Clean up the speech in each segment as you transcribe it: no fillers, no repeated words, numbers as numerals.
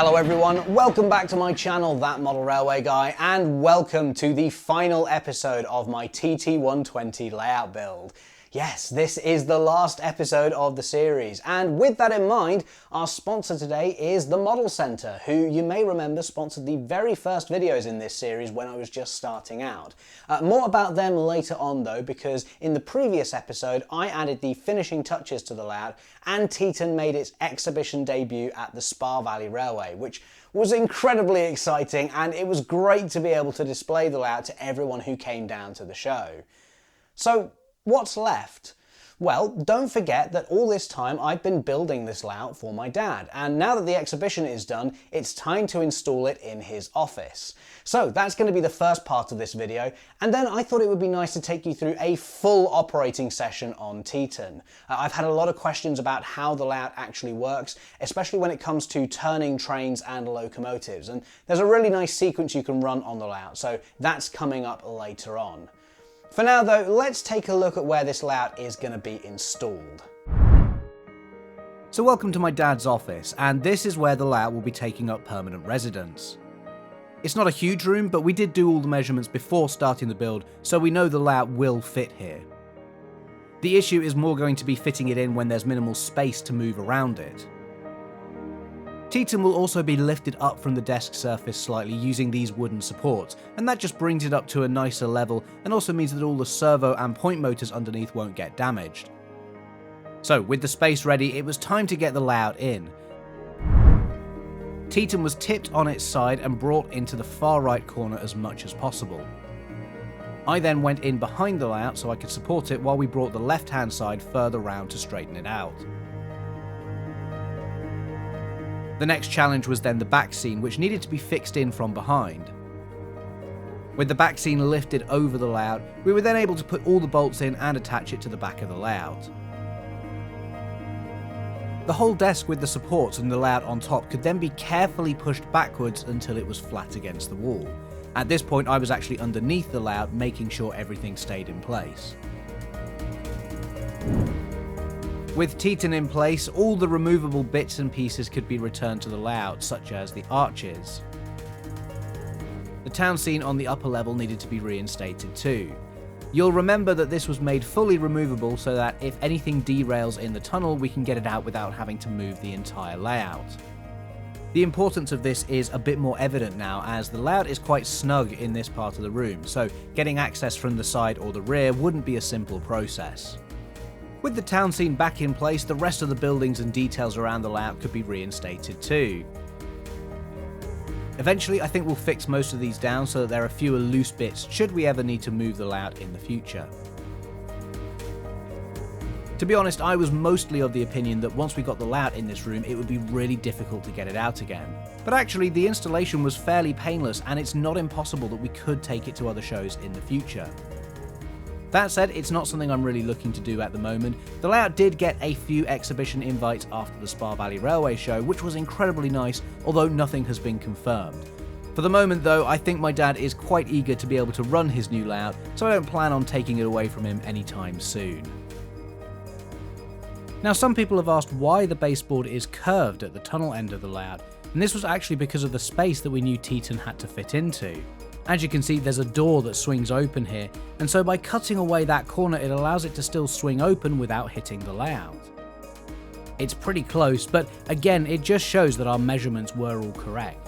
Hello everyone, welcome back to my channel, That Model Railway Guy, and welcome to the final episode of my TT120 layout build. Yes, this is the last episode of the series, and with that in mind, our sponsor today is the Model Centre, who you may remember sponsored the very first videos in this series when I was just starting out. More about them later on though, because in the previous episode I added the finishing touches to the layout, and Teaton made its exhibition debut at the Spa Valley Railway, which was incredibly exciting, and it was great to be able to display the layout to everyone who came down to the show. So, what's left? Well, don't forget that all this time I've been building this layout for my dad, and now that the exhibition is done, it's time to install it in his office. So that's going to be the first part of this video, and then I thought it would be nice to take you through a full operating session on Teaton. I've had a lot of questions about how the layout actually works, especially when it comes to turning trains and locomotives, and there's a really nice sequence you can run on the layout, so that's coming up later on. For now though, let's take a look at where this layout is going to be installed. So welcome to my dad's office, and this is where the layout will be taking up permanent residence. It's not a huge room, but we did do all the measurements before starting the build, so we know the layout will fit here. The issue is more going to be fitting it in when there's minimal space to move around it. Teaton will also be lifted up from the desk surface slightly using these wooden supports, and that just brings it up to a nicer level and also means that all the servo and point motors underneath won't get damaged. So with the space ready, it was time to get the layout in. Teaton was tipped on its side and brought into the far right corner as much as possible. I then went in behind the layout so I could support it while we brought the left hand side further round to straighten it out. The next challenge was then the back scene, which needed to be fixed in from behind. With the back scene lifted over the layout, we were then able to put all the bolts in and attach it to the back of the layout. The whole desk with the supports and the layout on top could then be carefully pushed backwards until it was flat against the wall. At this point I was actually underneath the layout, making sure everything stayed in place. With Teaton in place, all the removable bits and pieces could be returned to the layout, such as the arches. The town scene on the upper level needed to be reinstated too. You'll remember that this was made fully removable so that if anything derails in the tunnel, we can get it out without having to move the entire layout. The importance of this is a bit more evident now, as the layout is quite snug in this part of the room, so getting access from the side or the rear wouldn't be a simple process. With the town scene back in place, the rest of the buildings and details around the layout could be reinstated too. Eventually I think we'll fix most of these down so that there are fewer loose bits should we ever need to move the layout in the future. To be honest, I was mostly of the opinion that once we got the layout in this room it would be really difficult to get it out again. But actually the installation was fairly painless, and it's not impossible that we could take it to other shows in the future. That said, it's not something I'm really looking to do at the moment. The layout did get a few exhibition invites after the Spa Valley Railway show, which was incredibly nice, although nothing has been confirmed. For the moment though, I think my dad is quite eager to be able to run his new layout, so I don't plan on taking it away from him anytime soon. Now, some people have asked why the baseboard is curved at the tunnel end of the layout, and this was actually because of the space that we knew Teaton had to fit into. As you can see, there's a door that swings open here, and so by cutting away that corner it allows it to still swing open without hitting the layout. It's pretty close, but again it just shows that our measurements were all correct.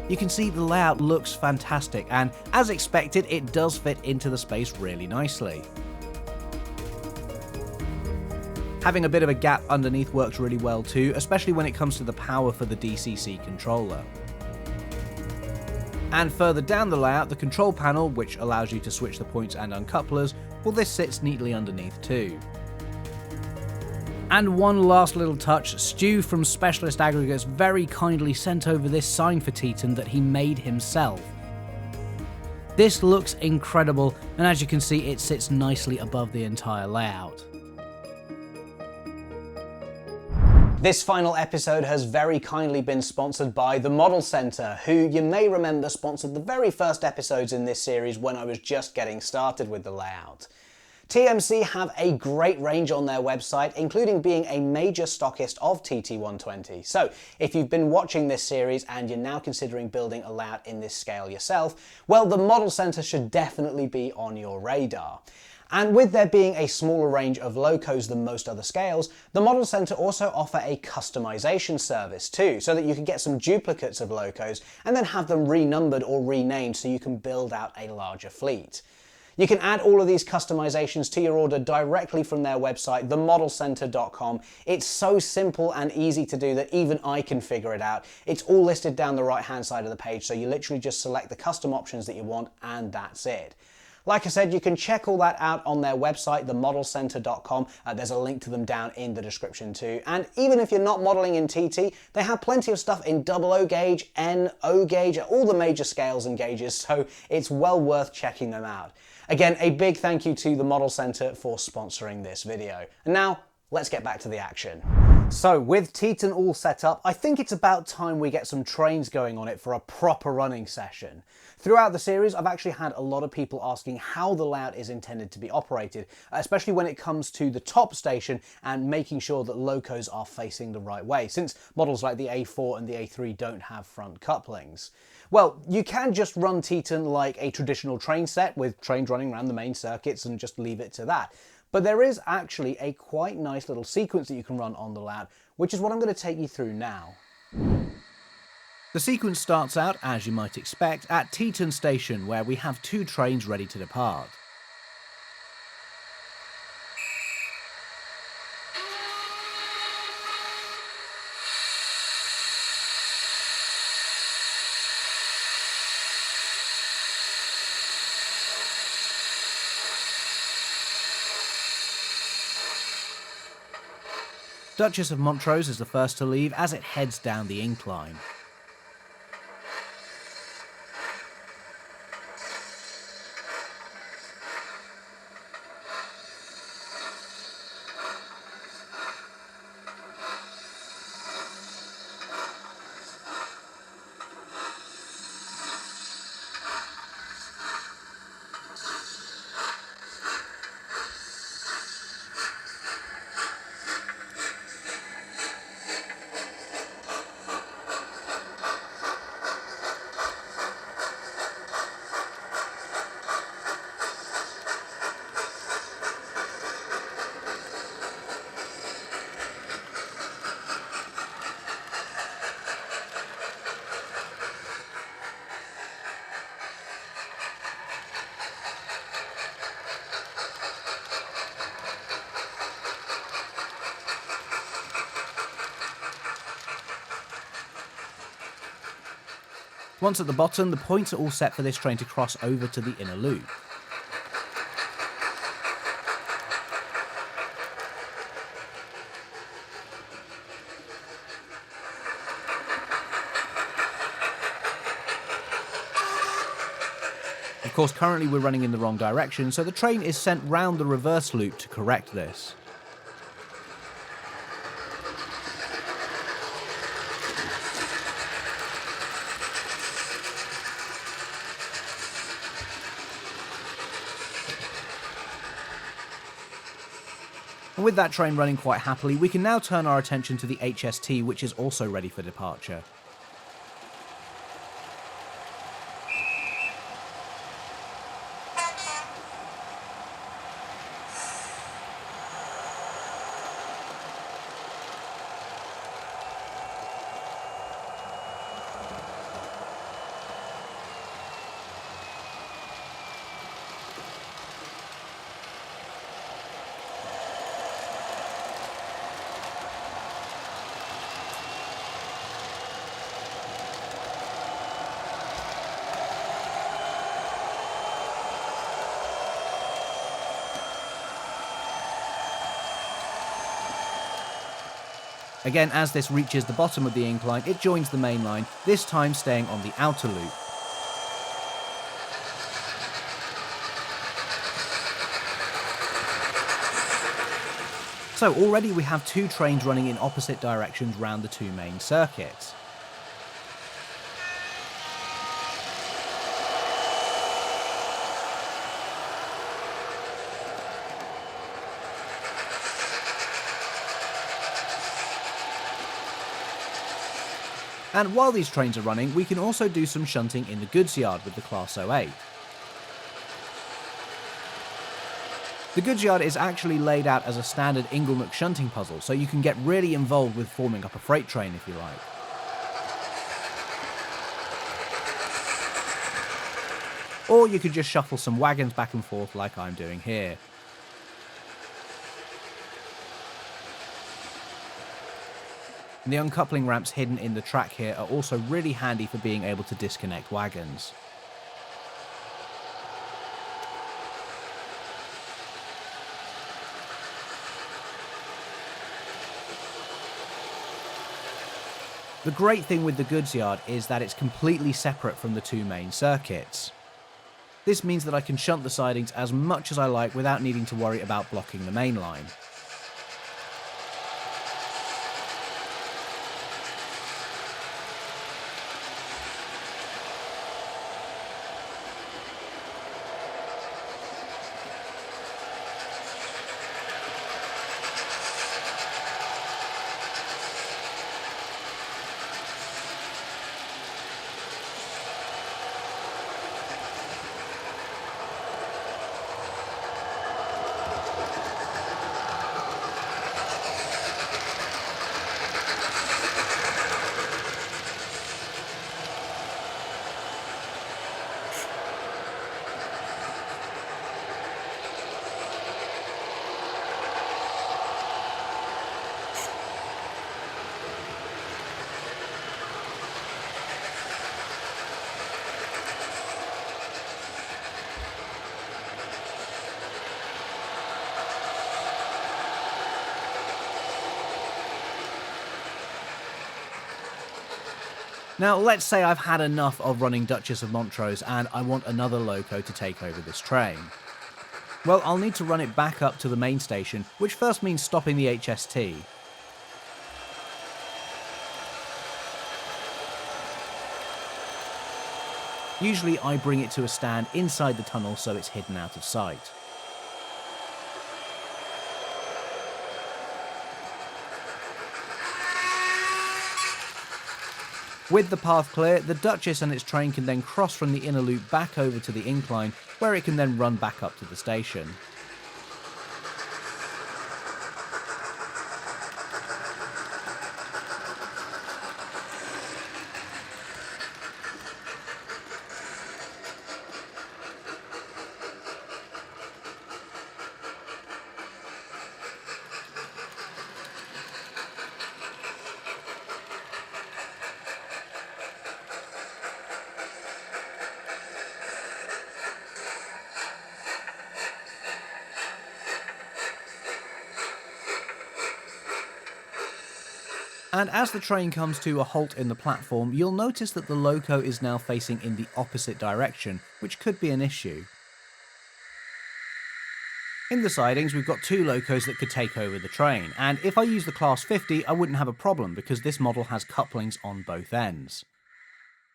You can see the layout looks fantastic, and as expected it does fit into the space really nicely. Having a bit of a gap underneath works really well too, especially when it comes to the power for the DCC controller. And further down the layout, the control panel, which allows you to switch the points and uncouplers, well, this sits neatly underneath too. And one last little touch, Stu from Specialist Aggregates very kindly sent over this sign for Teaton that he made himself. This looks incredible, and as you can see it sits nicely above the entire layout. This final episode has very kindly been sponsored by the Model Centre, who you may remember sponsored the very first episodes in this series when I was just getting started with the layout. TMC have a great range on their website, including being a major stockist of TT120. So if you've been watching this series and you're now considering building a layout in this scale yourself, well, the Model Center should definitely be on your radar. And with there being a smaller range of locos than most other scales, the Model Center also offer a customization service too, so that you can get some duplicates of locos and then have them renumbered or renamed so you can build out a larger fleet. You can add all of these customizations to your order directly from their website, themodelcenter.com. It's so simple and easy to do that even I can figure it out. It's all listed down the right-hand side of the page, so you literally just select the custom options that you want, and that's it. Like I said, you can check all that out on their website, themodelcenter.com. There's a link to them down in the description too. And even if you're not modeling in TT, they have plenty of stuff in 00 gauge, N, O gauge, all the major scales and gauges, so it's well worth checking them out. Again, a big thank you to the Model Center for sponsoring this video. And now, let's get back to the action. So with Teaton all set up, I think it's about time we get some trains going on it for a proper running session. Throughout the series, I've actually had a lot of people asking how the layout is intended to be operated, especially when it comes to the top station and making sure that locos are facing the right way, since models like the A4 and the A3 don't have front couplings. Well, you can just run Teaton like a traditional train set with trains running around the main circuits and just leave it to that. But there is actually a quite nice little sequence that you can run on the layout, which is what I'm going to take you through now. The sequence starts out, as you might expect, at Teaton Station, where we have 2 trains ready to depart. Duchess of Montrose is the first to leave as it heads down the incline. Once at the bottom, the points are all set for this train to cross over to the inner loop. Of course, currently we're running in the wrong direction, so the train is sent round the reverse loop to correct this. And with that train running quite happily, we can now turn our attention to the HST, which is also ready for departure. Again, as this reaches the bottom of the incline, it joins the main line, this time staying on the outer loop. So already we have 2 trains running in opposite directions round the 2 main circuits. And while these trains are running, we can also do some shunting in the goods yard with the Class 08. The goods yard is actually laid out as a standard Inglenook shunting puzzle, so you can get really involved with forming up a freight train if you like. Or you could just shuffle some wagons back and forth like I'm doing here. And the uncoupling ramps hidden in the track here are also really handy for being able to disconnect wagons. The great thing with the goods yard is that it's completely separate from the two main circuits. This means that I can shunt the sidings as much as I like without needing to worry about blocking the main line. Now, let's say I've had enough of running Duchess of Montrose and I want another loco to take over this train. Well, I'll need to run it back up to the main station, which first means stopping the HST. Usually I bring it to a stand inside the tunnel so it's hidden out of sight. With the path clear, the Duchess and its train can then cross from the inner loop back over to the incline, where it can then run back up to the station. And as the train comes to a halt in the platform, you'll notice that the loco is now facing in the opposite direction, which could be an issue. In the sidings, we've got two locos that could take over the train, and if I use the Class 50, I wouldn't have a problem because this model has couplings on both ends.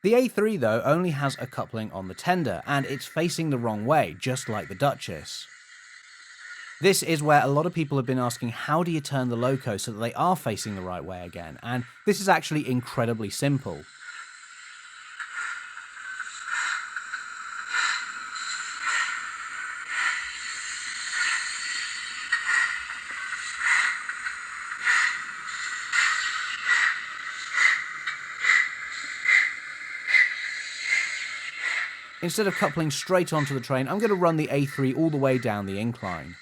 The A3, though, only has a coupling on the tender, and it's facing the wrong way, just like the Duchess. This is where a lot of people have been asking, how do you turn the loco so that they are facing the right way again? And this is actually incredibly simple. Instead of coupling straight onto the train, I'm going to run the A3 all the way down the incline.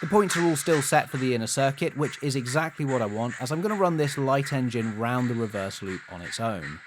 The points are all still set for the inner circuit, which is exactly what I want, as I'm going to run this light engine round the reverse loop on its own.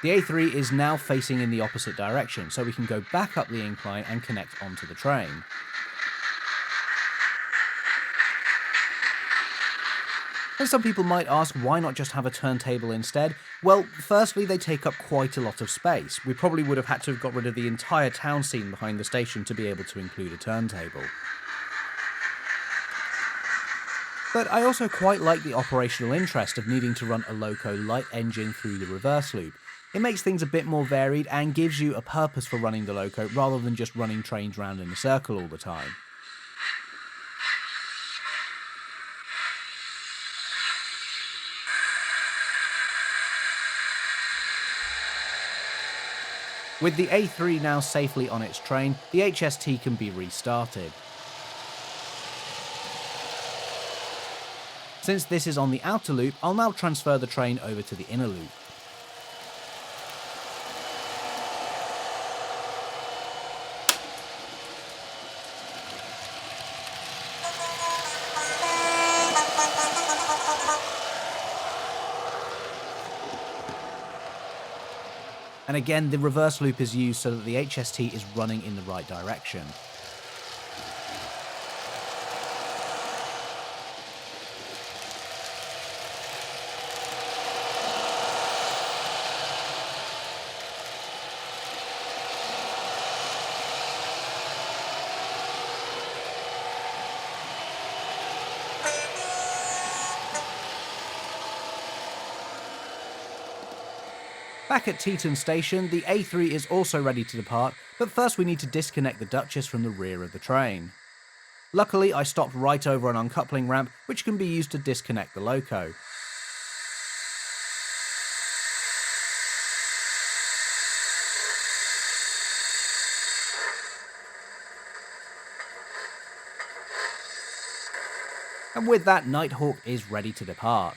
The A3 is now facing in the opposite direction, so we can go back up the incline and connect onto the train. And some people might ask, why not just have a turntable instead? Well, firstly, they take up quite a lot of space. We probably would have had to have got rid of the entire town scene behind the station to be able to include a turntable. But I also quite like the operational interest of needing to run a loco light engine through the reverse loop. It makes things a bit more varied and gives you a purpose for running the loco rather than just running trains round in a circle all the time. With the A3 now safely on its train, the HST can be restarted. Since this is on the outer loop, I'll now transfer the train over to the inner loop. And again, the reverse loop is used so that the HST is running in the right direction. Back at Teaton station, the A3 is also ready to depart, but first we need to disconnect the Duchess from the rear of the train. Luckily, I stopped right over an uncoupling ramp, which can be used to disconnect the loco. And with that, Nighthawk is ready to depart.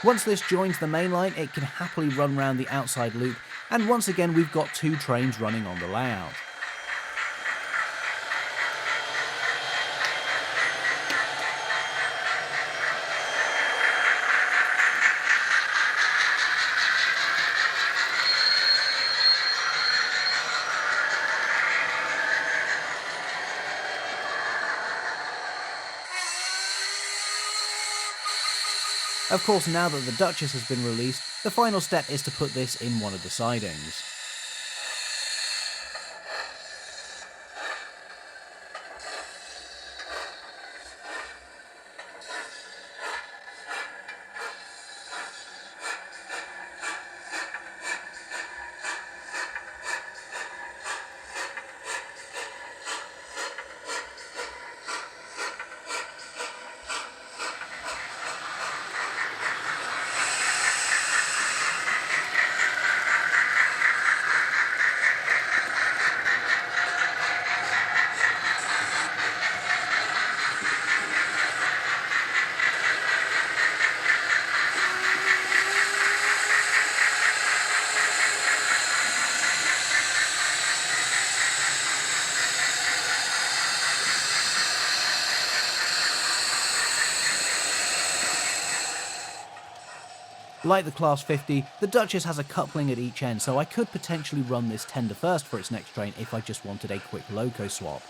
Once this joins the main line, it can happily run round the outside loop, and once again we've got two trains running on the layout. Of course, now that the Duchess has been released, the final step is to put this in one of the sidings. Like the Class 50, the Duchess has a coupling at each end, so I could potentially run this tender first for its next train if I just wanted a quick loco swap.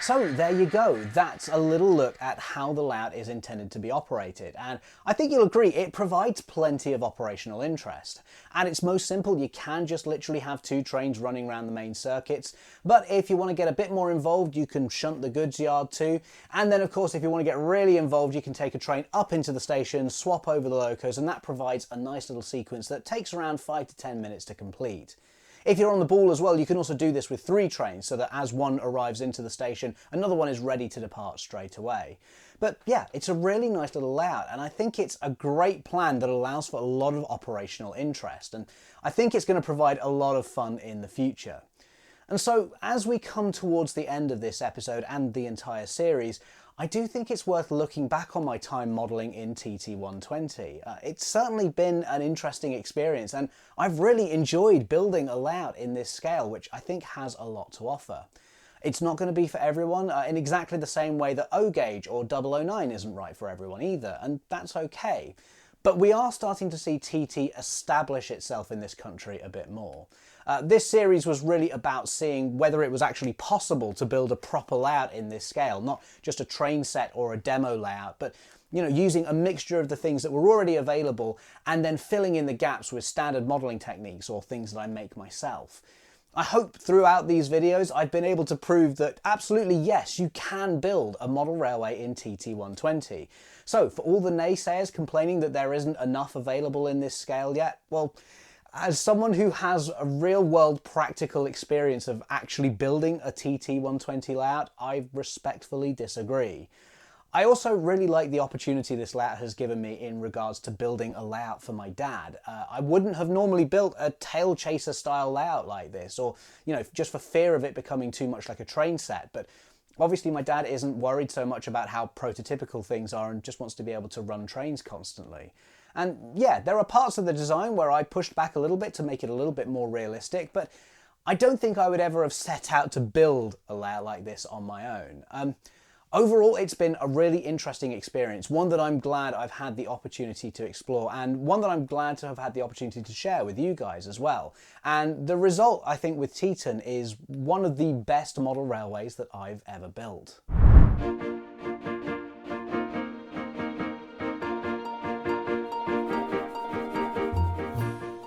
So there you go, that's a little look at how the layout is intended to be operated, and I think you'll agree it provides plenty of operational interest. At its most simple, you can just literally have 2 trains running around the main circuits, but if you want to get a bit more involved, you can shunt the goods yard too, and then of course if you want to get really involved, you can take a train up into the station, swap over the locos, and that provides a nice little sequence that takes around 5 to 10 minutes to complete. If you're on the ball as well, you can also do this with 3 trains, so that as one arrives into the station, another one is ready to depart straight away. But yeah, it's a really nice little layout, and I think it's a great plan that allows for a lot of operational interest, and I think it's going to provide a lot of fun in the future. And so, as we come towards the end of this episode and the entire series, I do think it's worth looking back on my time modelling in TT120. It's certainly been an interesting experience, and I've really enjoyed building a layout in this scale, which I think has a lot to offer. It's not going to be for everyone, in exactly the same way that O-Gauge or 009 isn't right for everyone either, and that's okay. But we are starting to see TT establish itself in this country a bit more. This series was really about seeing whether it was actually possible to build a proper layout in this scale, not just a train set or a demo layout, but using a mixture of the things that were already available and then filling in the gaps with standard modelling techniques or things that I make myself. I hope throughout these videos I've been able to prove that absolutely yes, you can build a model railway in TT120. So for all the naysayers complaining that there isn't enough available in this scale yet, well, as someone who has a real-world practical experience of actually building a TT120 layout, I respectfully disagree. I also really like the opportunity this layout has given me in regards to building a layout for my dad. I wouldn't have normally built a tail chaser style layout like this, or just for fear of it becoming too much like a train set, but obviously my dad isn't worried so much about how prototypical things are and just wants to be able to run trains constantly. And yeah, there are parts of the design where I pushed back a little bit to make it a little bit more realistic, but I don't think I would ever have set out to build a layout like this on my own. Overall, it's been a really interesting experience, one that I'm glad I've had the opportunity to explore, and one that I'm glad to have had the opportunity to share with you guys as well. And the result, I think, with Teaton is one of the best model railways that I've ever built.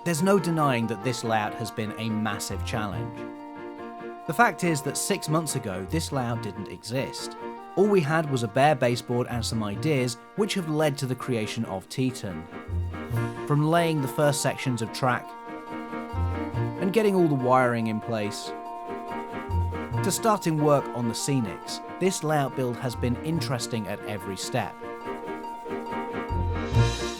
There's no denying that this layout has been a massive challenge. The fact is that 6 months ago, this layout didn't exist. All we had was a bare baseboard and some ideas, which have led to the creation of Teaton. From laying the first sections of track, and getting all the wiring in place, to starting work on the scenics, this layout build has been interesting at every step.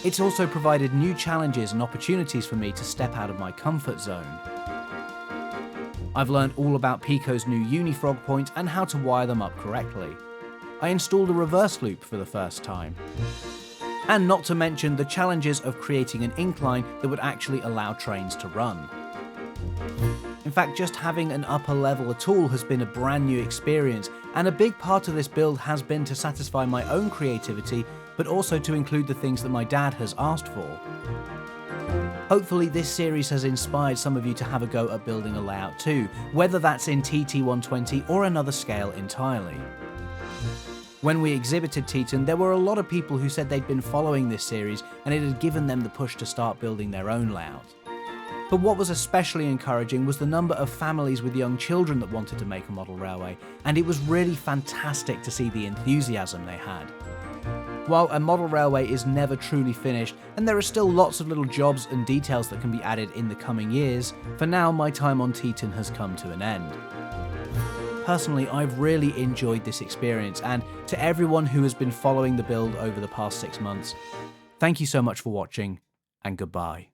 It's also provided new challenges and opportunities for me to step out of my comfort zone. I've learned all about Pico's new unifrog point and how to wire them up correctly. I installed a reverse loop for the first time. And not to mention the challenges of creating an incline that would actually allow trains to run. In fact, just having an upper level at all has been a brand new experience, and a big part of this build has been to satisfy my own creativity, but also to include the things that my dad has asked for. Hopefully this series has inspired some of you to have a go at building a layout too, whether that's in TT120 or another scale entirely. When we exhibited Teaton, there were a lot of people who said they'd been following this series and it had given them the push to start building their own layout. But what was especially encouraging was the number of families with young children that wanted to make a model railway, and it was really fantastic to see the enthusiasm they had. While a model railway is never truly finished, and there are still lots of little jobs and details that can be added in the coming years, for now my time on Teaton has come to an end. Personally, I've really enjoyed this experience, and to everyone who has been following the build over the past 6 months, thank you so much for watching, and goodbye.